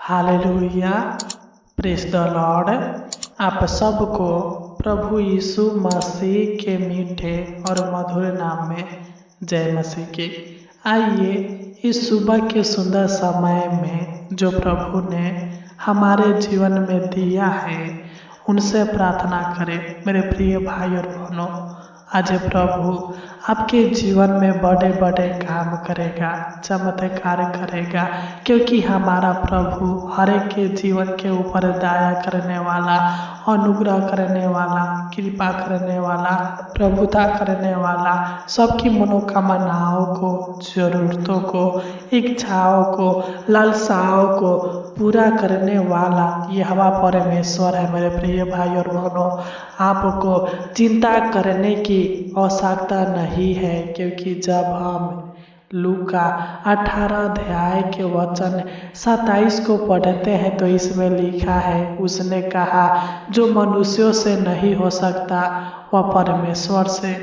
Hallelujah, praise the Lord. आप सबको प्रभु यीशु मसीह के मीठे और मधुर नाम में जय मसीह की। आइए इस सुबह के सुंदर समय में जो प्रभु ने हमारे जीवन में दिया है उनसे प्रार्थना करें। मेरे प्रिय भाई और बहनों, आज प्रभु आपके जीवन में बड़े बड़े काम करेगा, चमत्कार करेगा, क्योंकि हमारा प्रभु हर एक के जीवन के ऊपर दया करने वाला, अनुग्रह करने वाला, कृपा करने वाला, प्रभुता करने वाला, सबकी मनोकामनाओं को, जरूरतों को, इच्छाओं को, लालसाओं को पूरा करने वाला यहोवा परमेश्वर है। मेरे प्रिय भाई और बहनों, आपको चिंता करने की आवश्यकता नहीं है, क्योंकि जब हम लूका 18 अध्याय के वचन 27 को पढ़ते हैं तो इसमें लिखा है, उसने कहा जो मनुष्यों से नहीं हो सकता वह परमेश्वर से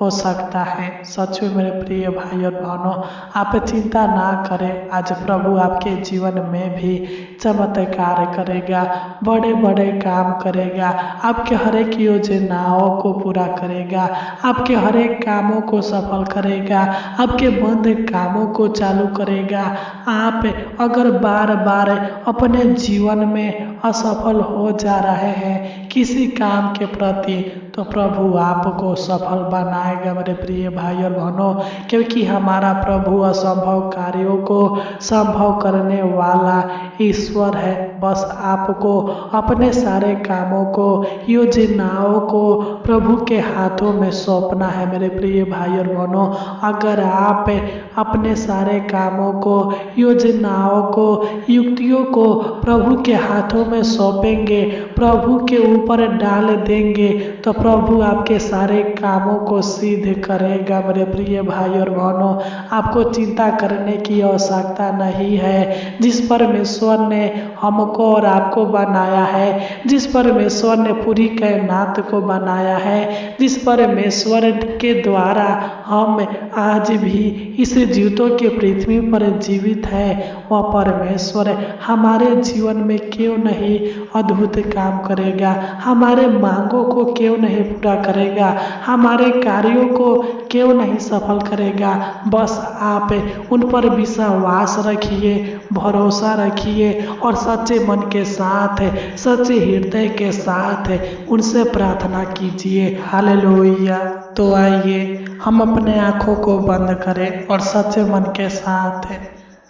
हो सकता है। सच में मेरे प्रिय भाई और बहनों, आप चिंता ना करें, आज प्रभु आपके जीवन में भी चमत्कार करेगा, बड़े बड़े काम करेगा, आपके हर एक योजनाओं को पूरा करेगा, आपके हर एक कामों को सफल करेगा, आपके बंद कामों को चालू करेगा। आप अगर बार बार अपने जीवन में असफल हो जा रहे हैं किसी काम के प्रति, तो प्रभु आपको सफल बनाएगा मेरे प्रिय भाई और बहनों, क्योंकि हमारा प्रभु असंभव कार्यों को संभव करने वाला ईश्वर है। बस आपको अपने सारे कामों को, योजनाओं को प्रभु के हाथों में सौंपना है मेरे प्रिय भाई और बहनों। अगर आप अपने सारे कामों को, योजनाओं को, युक्तियों को प्रभु के हाथों में सौंपेंगे, प्रभु के ऊपर डाल देंगे, तो प्रभु आपके सारे कामों को सिद्ध करेगा मेरे प्रिय भाई और बहनों। आपको चिंता करने की आवश्यकता नहीं है। जिस परमेश्वर ने हमको और आपको बनाया है, जिस परमेश्वर ने पूरी कायनात को बनाया है, जिस परमेश्वर के द्वारा हम आज भी इस जीवितों के पृथ्वी पर जीवित है, वह परमेश्वर हमारे जीवन में क्यों नहीं अद्भुत काम करेगा, हमारे मांगों को क्यों नहीं पूरा करेगा, हमारे कार्यों को क्यों नहीं सफल करेगा। बस आप उन पर विश्वास रखिए, भरोसा रखिए और सच्चे मन के साथ, सच्चे हृदय के साथ उनसे प्रार्थना कीजिए। हालेलुया। तो आइए हम अपने आँखों को बंद करें और सच्चे मन के साथ,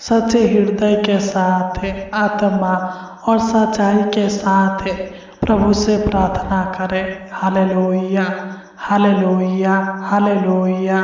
सच्चे हृदय के साथ, आत्मा और सच्चाई के साथ प्रभु से प्रार्थना करें। Hallelujah, hallelujah, hallelujah.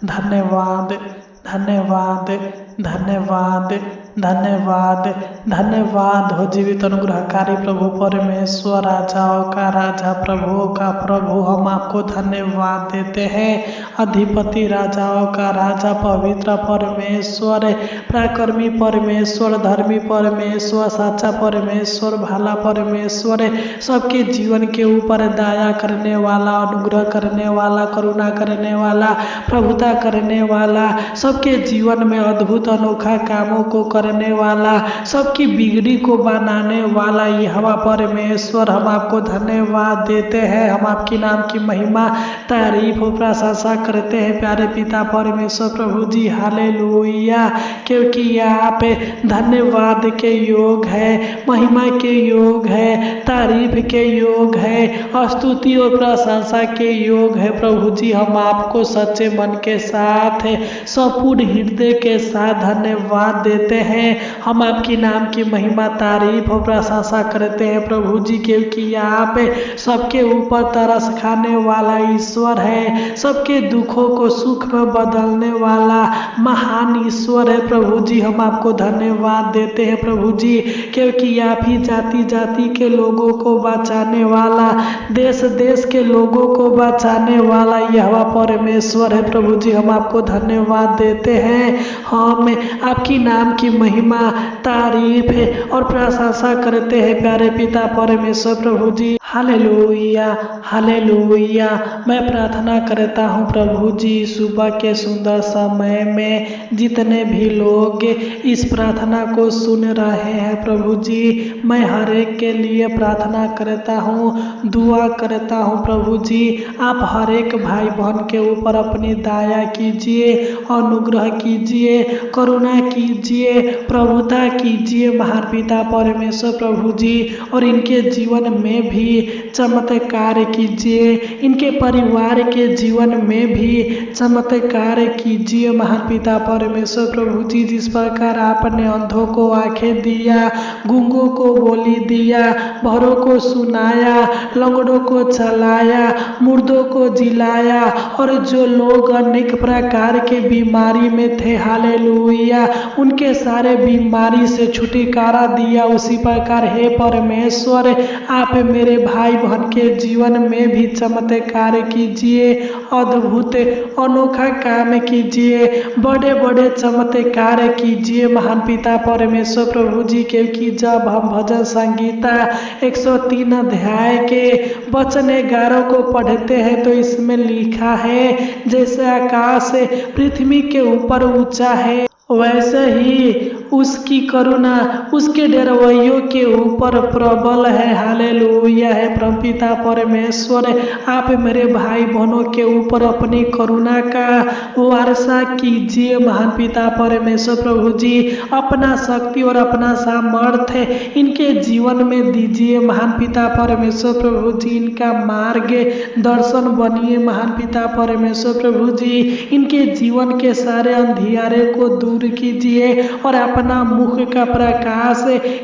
धन्यवाद, धन्यवाद, धन्यवाद, धन्यवाद, धन्यवाद हो जीवित अनुग्रहकारी प्रभु परमेश्वर, राजाओं का राजा, प्रभुओं का प्रभु, हम आपको धन्यवाद देते हैं। अधिपति राजाओं का राजा, पवित्र परमेश्वर, पराक्रमी परमेश्वर, धर्मी परमेश्वर, सच्चा परमेश्वर, भला परमेश्वर, सबके जीवन के ऊपर दया करने वाला, अनुग्रह करने वाला, करुणा करने वाला, प्रभुता करने वाला, सबके जीवन में अद्भुत अनोखा कामों को करने वाला, सबकी बिगड़ी को बनाने वाला यहोवा परमेश्वर, हम आपको धन्यवाद देते हैं। हम आपके नाम की महिमा, तारीफ और प्रशंसा करते हैं प्यारे पिता परमेश्वर प्रभु जी। हालेलुया, क्योंकि आप धन्यवाद के योग है, महिमा के योग है, तारीफ के योग है, स्तुति और प्रशंसा के योग है प्रभु जी। हम आपको सच्चे मन के साथ, संपूर्ण हृदय के साथ धन्यवाद देते हैं। हम आपके नाम की महिमा, तारीफ और प्रशंसा करते हैं प्रभु जी, क्योंकि आप सबके ऊपर तरस खाने वाला ईश्वर है, सबके दुखों को सुख में बदलने वाला महान ईश्वर है प्रभु जी। हम आपको धन्यवाद देते हैं प्रभु जी, क्योंकि आप ही जाति जाति के लोगों को बचाने वाला, देश देश के लोगों को बचाने वाला यहोवा परमेश्वर है प्रभु जी। हम आपको धन्यवाद देते हैं। हम आपकी नाम की महिमा, तारीफ और प्रशंसा करते हैं प्यारे पिता परमेश्वर प्रभु जी। Hallelujah hallelujah. मैं प्रार्थना करता हूँ प्रभु जी, सुबह के सुंदर समय में जितने भी लोग इस प्रार्थना को सुन रहे हैं प्रभु जी, मैं हर एक के लिए प्रार्थना करता हूँ, दुआ करता हूँ प्रभु जी। आप हर एक भाई बहन के ऊपर अपनी दया कीजिए, अनुग्रह कीजिए, करुणा कीजिए, प्रभुता कीजिए महान पिता परमेश्वर प्रभु जी। और इनके जीवन में भी चमत्कार कीजिए, इनके परिवार के जीवन में भी चमत्कार कीजिए महान पिता परमेश्वर प्रभु जी। जिस प्रकार आपने अंधों को आंखें दिया, गूंगों को बोली दिया, बहरों को सुनाया, लंगड़ों को चलाया, मुर्दों को जिलाया, और जो लोग अनेक प्रकार के बीमारी में थे, हालेलुया, उनके सारे बीमारी से छुटकारा दिया। उसी प्रकार हे परमेश्वर, आप मेरे भाई बहन के जीवन में भी चमत्कार कीजिए, अद्भुत अनोखा काम कीजिए, बड़े बड़े चमत्कार कीजिए महान पिता परमेश्वर प्रभु जी। क्योंकि जब हम भजन संगीता 103 अध्याय के वचन 11 को पढ़ते हैं तो इसमें लिखा है, जैसे आकाश पृथ्वी के ऊपर ऊंचा है वैसे ही उसकी करुणा उसके डरवैयों के ऊपर प्रबल है। हालेलुया है प्रभु पिता परमेश्वर, आप मेरे भाई बहनों के ऊपर अपनी करुणा का वर्षा कीजिए महान पिता परमेश्वर प्रभु जी। अपना शक्ति और अपना सामर्थ्य इनके जीवन में दीजिए महान पिता परमेश्वर प्रभु जी। इनका मार्ग दर्शन बनिए महान पिता परमेश्वर प्रभु जी। इनके जीवन के सारे अंधियारे को दूर कीजिए और अपना मुख का प्रकाश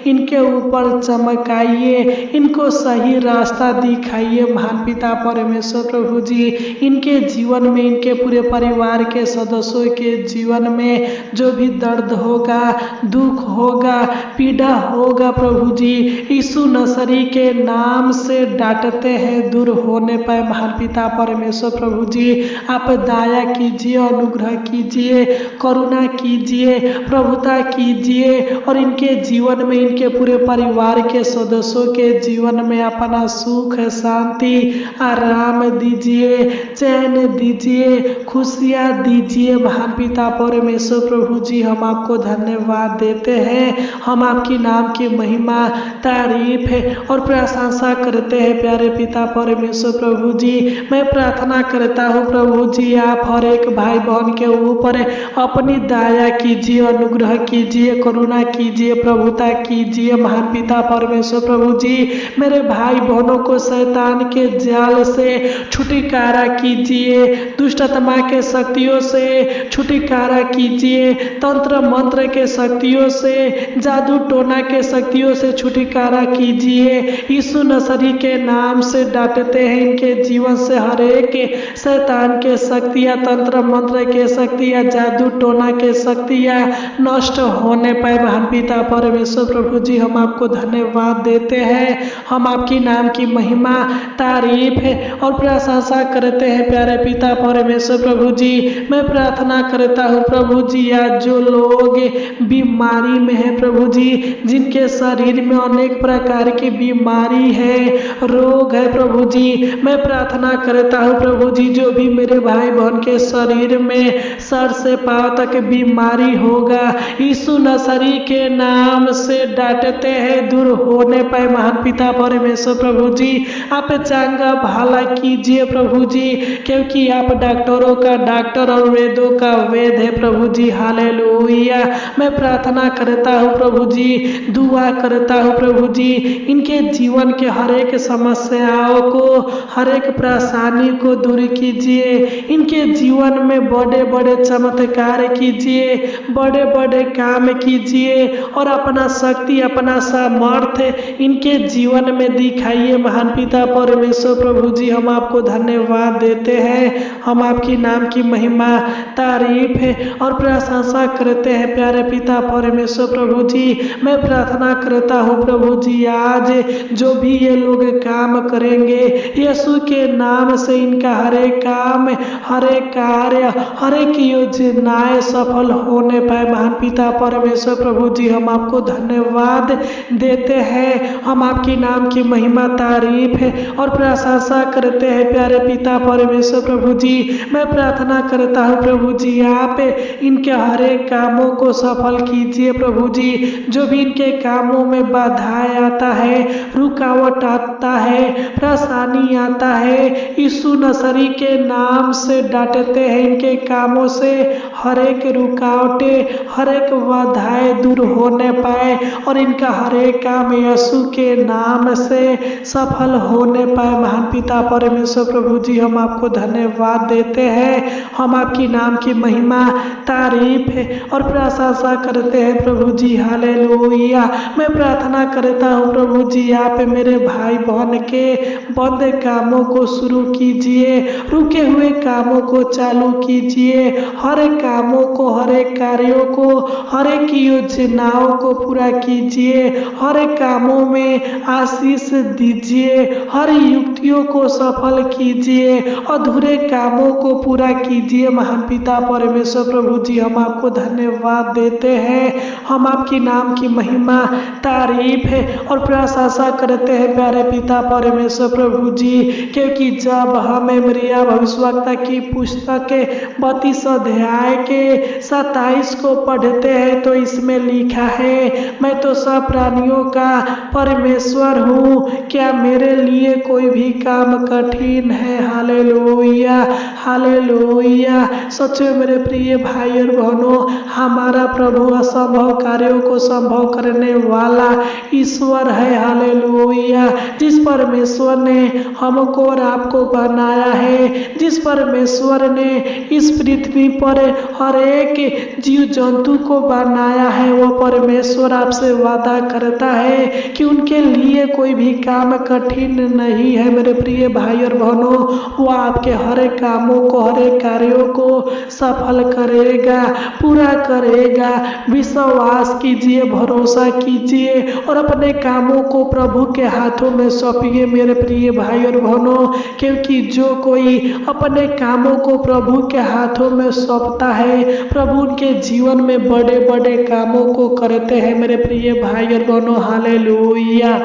इनके ऊपर चमकाइए, इनको सही रास्ता दिखाइए महान पिता परमेश्वर प्रभु जी। इनके जीवन में, इनके पूरे परिवार के सदस्यों के जीवन में जो भी दर्द होगा, दुख होगा, पीड़ा होगा प्रभु जी, यीशु नसरी के नाम से डांटते हैं, दूर होने पाए महान पिता परमेश्वर प्रभु जी। आप दया कीजिए, अनुग्रह कीजिए, करुणा कीजिए, प्रभुता कीजिए, और इनके जीवन में, इनके पूरे परिवार के सदस्यों के जीवन में अपना सुख, शांति, आराम दीजिए, चैन दीजिए, खुशियाँ दीजिए महान पिता परमेश्वर प्रभु जी। हम आपको धन्यवाद देते हैं, हम आपकी नाम की महिमा, तारीफ और प्रशंसा करते हैं प्यारे पिता परमेश्वर प्रभु जी। मैं प्रार्थना करता हूँ प्रभु जी, आप हर एक भाई बहन के ऊपर अपनी दया कीजिए, अनुग्रह कीजिए, करुणा कीजिए, प्रभुता कीजिए महान पिता परमेश्वर प्रभु जी। मेरे भाई बहनों को शैतान के जाल से छुटकारा कीजिए, दुष्टात्मा के शक्तियों से छुटकारा कीजिए, तंत्र मंत्र के शक्तियों से, जादू टोना के शक्तियों से छुटकारा कीजिए। यीशु नसरी के नाम से डांटते हैं, इनके जीवन से हर एक शैतान के शक्तियाँ, तंत्र मंत्र के शक्तियाँ, जादू टोना के शक्तियाँ नष्ट होने पाए महान पिता परमेश्वर प्रभु जी। हम आपको धन्यवाद देते हैं, हम आपकी नाम की महिमा, तारीफ और प्रशंसा करते हैं प्यारे पिता परमेश्वर प्रभु जी। मैं प्रार्थना करता हूँ प्रभु जी, आज जो लोग बीमारी में है प्रभु जी, जिनके शरीर में अनेक प्रकार की बीमारी है, रोग है प्रभु जी, मैं प्रार्थना करता हूँ प्रभु जी, जो भी मेरे भाई बहन के शरीर में सर से पांव तक बीमारी होगा, यीशु नसरी के नाम से डांटते हैं, दूर होने पाए महान पिता परमेश्वर प्रभु जी। आप चांगा भाला कीजिए प्रभु जी, क्योंकि आप डॉक्टरों का डॉक्टर और वेदों का वेद है प्रभु जी। हालेलुया। मैं प्रार्थना करता हूँ प्रभु जी, दुआ करता हूँ प्रभु जी, इनके जीवन के हर एक समस्याओं को, हर एक परेशानी को दूर कीजिए, इनके जीवन में बड़े बड़े चमत्कार कीजिए, बड़े बड़े काम कीजिए, और अपना शक्ति, अपना सामर्थ्य इनके जीवन में दिखाइए महान पिता परमेश्वर प्रभु जी। हम आपको धन्यवाद देते हैं, हम आपकी नाम की महिमा, तारीफ और प्रशंसा करते हैं प्यारे पिता परमेश्वर प्रभु जी। मैं प्रार्थना करता हूँ प्रभु जी, आज जो भी ये लोग काम करेंगे, यीशु के नाम से इनका हर एक काम, हर एक कार्य, हर एक योजनाएं सफल होने पाए। महान पिता परमेश्वर प्रभु जी, हम आपको धन्यवाद देते हैं। हम आपकी नाम की महिमा, तारीफ है और प्रशंसा करते हैं। प्यारे पिता परमेश्वर प्रभु जी, मैं प्रार्थना करता हूँ प्रभु जी, आप इनके हर एक कामों को सफल कीजिए प्रभु जी। जो भी इनके कामों में बाधाएं आता है, रुकावट आता है, परेशानी आता है, यीशु नसरी के नाम से डांटते हैं। इनके कामों से हर एक रुकावटें, हर एक बाधाएं दूर होने पाए और इनका हर एक काम यीशु के नाम से सफल होने पाए। महान पिता परमेश्वर प्रभु जी, हम आपको धन्यवाद देते हैं। हम आपकी नाम की महिमा, तारीफ है और प्रशंसा करते हैं प्रभु जी। हालेलुया। मैं प्रार्थना करता हूँ प्रभु जी, आप मेरे भाई बहन के बंद कामों को शुरू कीजिए, रुके हुए कामों को चालू कीजिए, हर एक कामों को, हर एक कार्यों को, हर एक योजनाओं को पूरा कीजिए, हर एक कामों में आशीष दीजिए, हर युक्तियों को सफल कीजिए, अधूरे कामों को पूरा कीजिए। महान पिता परमेश्वर प्रभु जी, हम आपको धन्यवाद देते हैं। हम आपकी नाम की महिमा, तारीफ है और प्रशंसा करते हैं प्यारे पिता परमेश्वर प्रभु जी, क्योंकि जब हम यिर्मयाह भविष्यवक्ता की पुस्तक 32 अध्याय के 27 को पढ़ते हैं तो इसमें लिखा है, मैं तो सब प्राणियों का परमेश्वर हूँ, क्या मेरे लिए कोई भी काम कठिन है। Hallelujah, hallelujah. सच में मेरे प्रिय भाई और बहनों, हमारा प्रभु असंभव कार्यों को संभव करने वाला ईश्वर है। हालेलुया। जिस परमेश्वर ने हमको और आपको बनाया है, जिस परमेश्वर ने इस पृथ्वी पर हर एक जीव जंतु को बनाया है, वो परमेश्वर आपसे वादा करता है कि उनके लिए कोई भी काम कठिन नहीं है। मेरे प्रिय भाई और बहनों, वो आपके हर एक कामों को, हर एक कार्यों को सफल करेगा, पूरा करेगा। विश्वास कीजिए, भरोसा कीजिए और अपने कामों को प्रभु के हाथों में सौंपिए मेरे प्रिय भाई और बहनों, क्योंकि जो कोई अपने कामों को प्रभु के हाथों में सौंपता है, प्रभु उनके जीवन में बड़े बड़े कामों को करते हैं मेरे प्रिय भाई और बहनों। Hallelujah,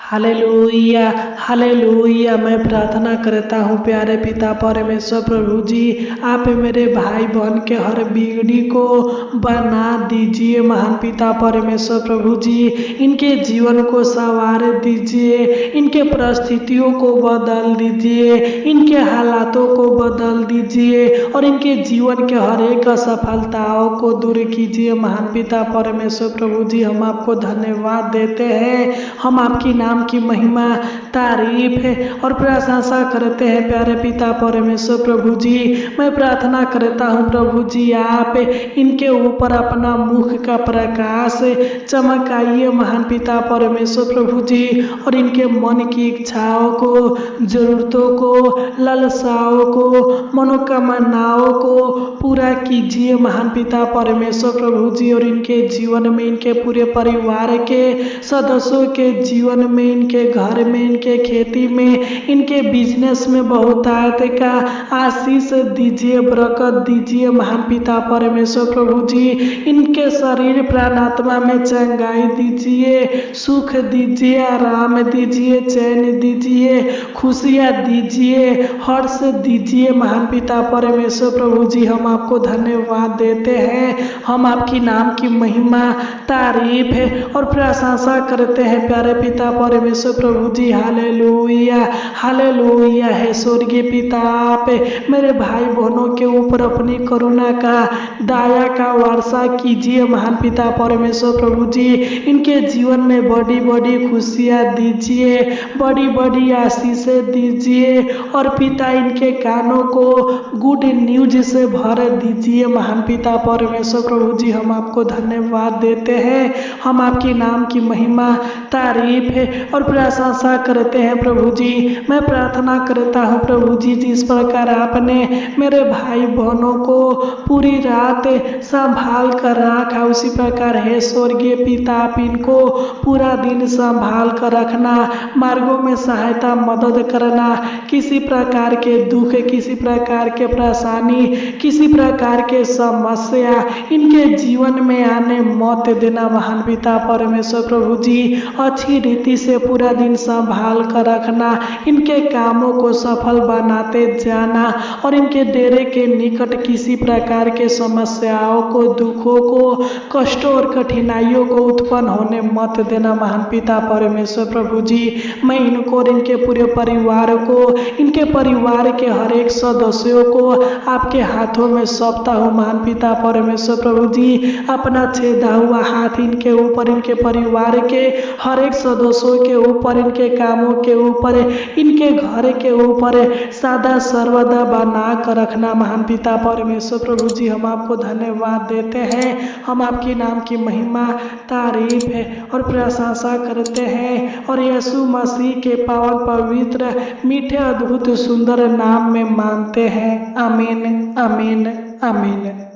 hallelujah, hallelujah. मैं प्रार्थना करता हूँ प्यारे पिता परमेश्वर प्रभु जी, आप मेरे भाई बहन के हर बिगड़ी को बना दीजिए। महान पिता परमेश्वर प्रभु जी, इनके जीवन को संवार दीजिए, इनके परिस्थितियों को बदल दीजिए, इनके हालातों को बदल दीजिए और इनके जीवन के हर एक असफलताओं को दूर कीजिए। महान पिता परमेश्वर प्रभु जी, हम आपको धन्यवाद देते हैं। हम आपकी नाम की महिमा, तारीफ है और प्रशंसा करते हैं प्यारे पिता परमेश्वर प्रभु जी। मैं प्रार्थना करता हूँ प्रभु जी, आप इनके ऊपर अपना मुख का प्रकाश चमकाइए महान पिता परमेश्वर प्रभु जी, और इनके मन की इच्छाओं को, जरूरतों को, लालसाओं को, मनोकामनाओं को पूरा कीजिए महान पिता परमेश्वर प्रभु जी। और इनके जीवन में, इनके पूरे परिवार के सदस्यों के जीवन में, इनके घर में, इनके खेती में, इनके बिजनेस में बहुतायत का आशीष दीजिए, बरकत दीजिए महान पिता परमेश्वर प्रभु जी। इनके शरीर प्राण आत्मा में चंगाई दीजिए, सुख दीजिए, आराम दीजिए, चैन दीजिए, खुशियाँ दीजिए, हर्ष दीजिए महान पिता परमेश्वर प्रभु जी। हम आपको धन्यवाद देते हैं। हम आपकी नाम की महिमा, तारीफ है और प्रशंसा करते हैं प्यारे पिता परमेश्वर प्रभु जी। हालेलुया, हालेलुया है स्वर्गीय पिता, आप मेरे भाई बहनों के ऊपर अपनी करुणा का, दया का वर्षा कीजिए महान पिता परमेश्वर प्रभु जी। इनके जीवन में बड़ी बड़ी खुशियाँ दीजिए, बड़ी बड़ी आशीषें दीजिए और पिता इनके कानों को गुड न्यूज से भर दीजिए महान पिता परमेश्वर प्रभु जी। हम आपको धन्यवाद देते हैं। हम आपके नाम की महिमा, तारीफ है और प्रशंसा कर करते हैं प्रभु जी। मैं प्रार्थना करता हूँ प्रभु जी, जिस प्रकार आपने मेरे भाई बहनों को पूरी रात संभाल कर रखा, उसी प्रकार है स्वर्गीय पिता आप इनको पूरा दिन संभाल कर रखना, मार्गों में सहायता मदद करना, किसी प्रकार के दुख, किसी प्रकार के परेशानी, किसी प्रकार के समस्या इनके जीवन में आने मत देना महान पिता परमेश्वर प्रभु जी। अच्छी रीति से पूरा दिन संभाल कर रखना, इनके कामों को सफल बनाते जाना और इनके डेरे के निकट किसी प्रकार के समस्याओं को, दुखों को, कष्टों और कठिनाइयों को उत्पन्न होने मत देना महान पिता परमेश्वर प्रभु जी। मैं इनको और इनके पूरे परिवार को, इनके परिवार के हर एक सदस्यों को आपके हाथों में सौंपता हूँ महान पिता परमेश्वर प्रभु जी। अपना छेदा हुआ हाथ इनके ऊपर, इनके परिवार के हर एक सदस्यों के ऊपर, इनके कामों के ऊपर, इनके घर के ऊपर सदा सर्वदा बना कर रखना महान पिता परमेश्वर प्रभु जी। हम आपको धन्यवाद देते हैं, हम आपके नाम की महिमा, तारीफ है और प्रशंसा करते हैं और यीशु मसीह के पावन पवित्र मीठे अद्भुत सुंदर नाम में मांगते हैं। आमीन आमीन आमीन।